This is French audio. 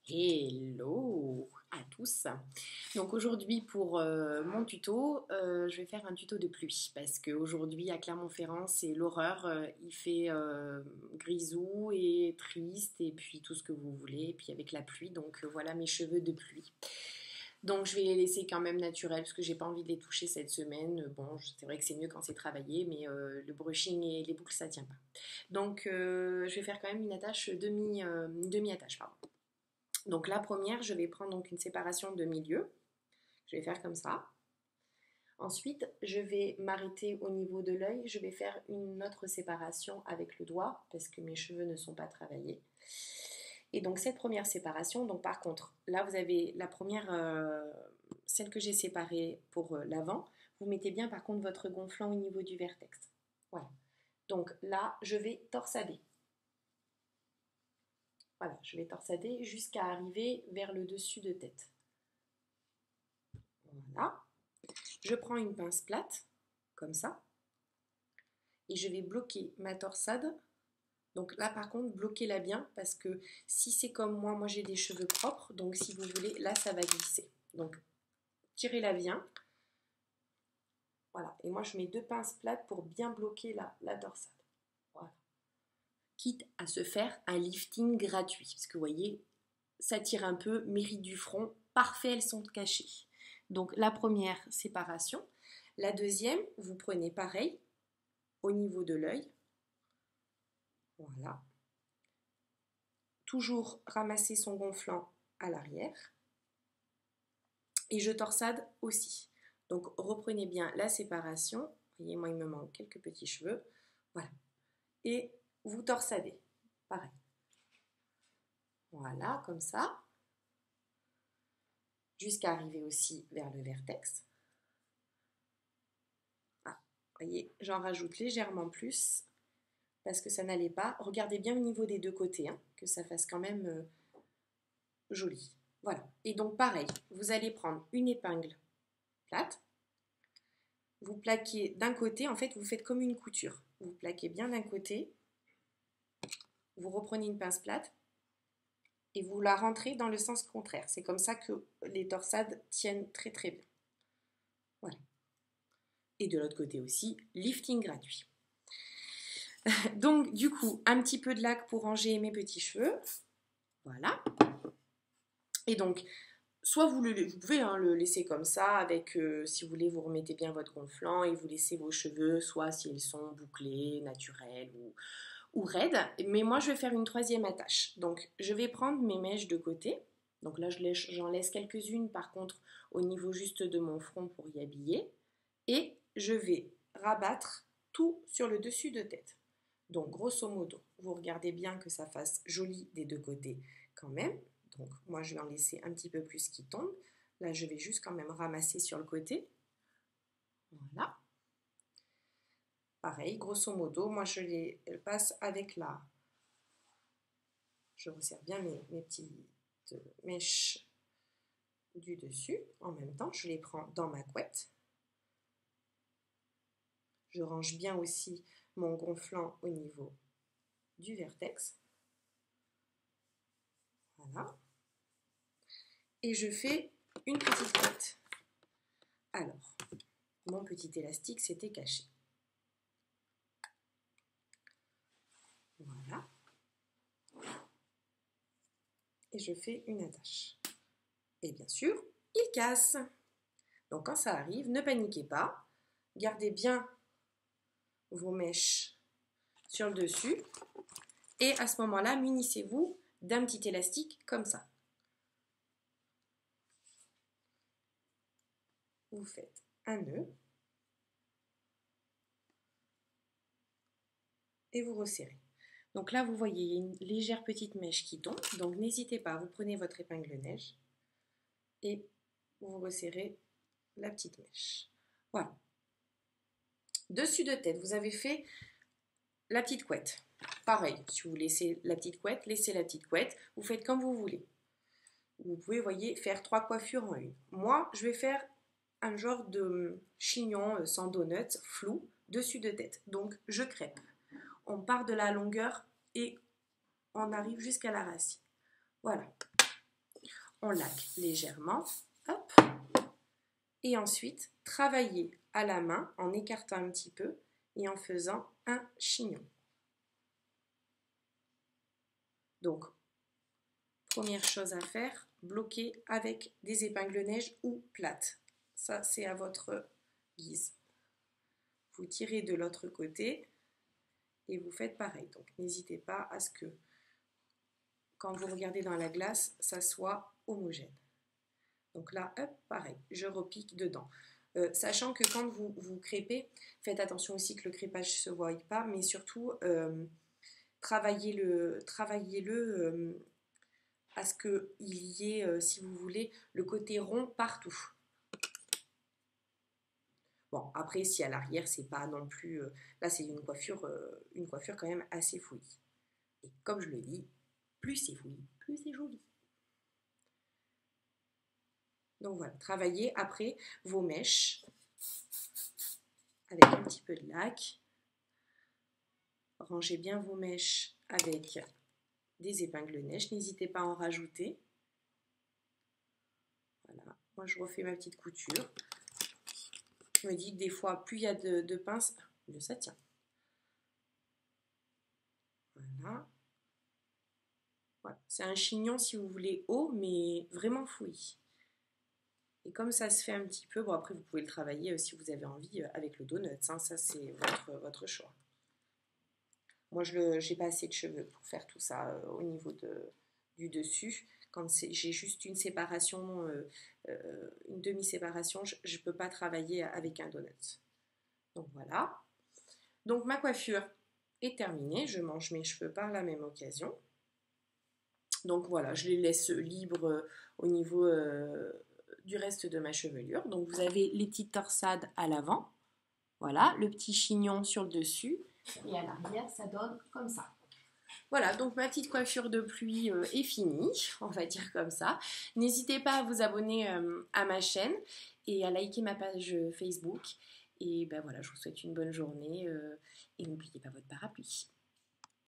Hello à tous. Donc aujourd'hui pour mon tuto, je vais faire un tuto de pluie parce qu'aujourd'hui à Clermont-Ferrand c'est l'horreur. Il fait grisou et triste et puis tout ce que vous voulez et puis avec la pluie. Donc voilà mes cheveux de pluie. Donc je vais les laisser quand même naturels parce que j'ai pas envie de les toucher cette semaine. Bon, c'est vrai que c'est mieux quand c'est travaillé, mais le brushing et les boucles ça tient pas. Donc je vais faire quand même une attache une demi-attache, pardon. Donc la première, je vais prendre donc une séparation de milieu. Je vais faire comme ça. Ensuite, je vais m'arrêter au niveau de l'œil. Je vais faire une autre séparation avec le doigt parce que mes cheveux ne sont pas travaillés. Et donc cette première séparation, donc par contre, là vous avez la première, celle que j'ai séparée pour l'avant. Vous mettez bien par contre votre gonflant au niveau du vertex. Voilà. Donc là, je vais torsader. Voilà, je vais torsader jusqu'à arriver vers le dessus de tête. Voilà. Je prends une pince plate, comme ça, et je vais bloquer ma torsade. Donc là, par contre, bloquez-la bien, parce que si c'est comme moi j'ai des cheveux propres, donc si vous voulez, là, ça va glisser. Donc, tirez-la bien. Voilà, et moi, je mets deux pinces plates pour bien bloquer la torsade. Voilà. Quitte à se faire un lifting gratuit, parce que vous voyez, ça tire un peu, mérite du front, parfait, elles sont cachées. Donc la première séparation. La deuxième, vous prenez pareil, au niveau de l'œil. Voilà. Toujours ramasser son gonflant à l'arrière. Et je torsade aussi. Donc reprenez bien la séparation. Vous voyez, moi il me manque quelques petits cheveux. Voilà. Et vous torsadez. Pareil. Voilà, comme ça. Jusqu'à arriver aussi vers le vertex. Ah, vous voyez, j'en rajoute légèrement plus parce que ça n'allait pas. Regardez bien au niveau des deux côtés, hein, que ça fasse quand même joli. Voilà. Et donc pareil, vous allez prendre une épingle plate. Vous plaquez d'un côté, en fait, vous faites comme une couture. Vous plaquez bien d'un côté, vous reprenez une pince plate et vous la rentrez dans le sens contraire. C'est comme ça que les torsades tiennent très très bien. Voilà. Et de l'autre côté aussi, lifting gratuit. Donc du coup, un petit peu de lac pour ranger mes petits cheveux. Voilà. Et donc, soit vous pouvez le laisser comme ça, avec, si vous voulez, vous remettez bien votre gonflant et vous laissez vos cheveux, soit si ils sont bouclés, naturels ou raides. Mais moi, je vais faire une troisième attache. Donc, je vais prendre mes mèches de côté. Donc là, j'en laisse quelques-unes, par contre, au niveau juste de mon front pour y habiller. Et je vais rabattre tout sur le dessus de tête. Donc, grosso modo, vous regardez bien que ça fasse joli des deux côtés quand même. Donc, moi, je vais en laisser un petit peu plus qui tombe. Là, je vais juste quand même ramasser sur le côté. Voilà. Pareil, grosso modo, moi, je les passe avec la... Je resserre bien mes petites mèches du dessus. En même temps, je les prends dans ma couette. Je range bien aussi mon gonflant au niveau du vertex. Voilà. Et je fais une petite couette. Alors, mon petit élastique s'était caché. Voilà. Et je fais une attache. Et bien sûr, il casse. Donc quand ça arrive, ne paniquez pas. Gardez bien vos mèches sur le dessus. Et à ce moment-là, munissez-vous d'un petit élastique comme ça. Vous faites un nœud. Et vous resserrez. Donc là, vous voyez, il y a une légère petite mèche qui tombe. Donc n'hésitez pas, vous prenez votre épingle neige et vous resserrez la petite mèche. Voilà. Dessus de tête, vous avez fait la petite couette. Pareil, si vous laissez la petite couette, laissez la petite couette. Vous faites comme vous voulez. Vous pouvez, voyez, faire 3 coiffures en une. Moi, je vais faire un genre de chignon sans donuts, flou, dessus de tête. Donc, je crêpe. On part de la longueur et on arrive jusqu'à la racine. Voilà. on laque légèrement, hop, et ensuite travailler à la main en écartant un petit peu et en faisant un chignon. Donc, première chose à faire, bloquer avec des épingles neige ou plates. Ça, c'est à votre guise. Vous tirez de l'autre côté et vous faites pareil. Donc, n'hésitez pas à ce que, quand vous regardez dans la glace, ça soit homogène. Donc là, hop, pareil, je repique dedans. Sachant que quand vous crêpez, faites attention aussi que le crêpage ne se voie pas, mais surtout, travaillez-le à ce qu'il y ait, si vous voulez, le côté rond partout. Bon, après, si à l'arrière, c'est pas non plus... là, c'est une coiffure quand même assez fouillie. Et comme je le dis, plus c'est fouillis, plus c'est joli. Donc voilà, travaillez après vos mèches avec un petit peu de lac. Rangez bien vos mèches avec des épingles neige. N'hésitez pas à en rajouter. Voilà, moi je refais ma petite couture. Je me dis que des fois, plus il y a de pinces, mieux ça tient. Voilà. Voilà. C'est un chignon si vous voulez haut, mais vraiment fouillis. Et comme ça se fait un petit peu, bon après vous pouvez le travailler si vous avez envie avec le donut, hein, ça c'est votre choix. Moi je n'ai pas assez de cheveux pour faire tout ça au niveau du dessus. Quand j'ai juste une séparation, une demi-séparation, je ne peux pas travailler avec un donut. Donc voilà. Donc ma coiffure est terminée, je mange mes cheveux par la même occasion. Donc voilà, je les laisse libres au niveau du reste de ma chevelure. Donc vous avez les petites torsades à l'avant, voilà, le petit chignon sur le dessus, et à l'arrière ça donne comme ça. Voilà, donc ma petite coiffure de pluie est finie, on va dire comme ça. N'hésitez pas à vous abonner à ma chaîne et à liker ma page Facebook. Et ben voilà, je vous souhaite une bonne journée et n'oubliez pas votre parapluie.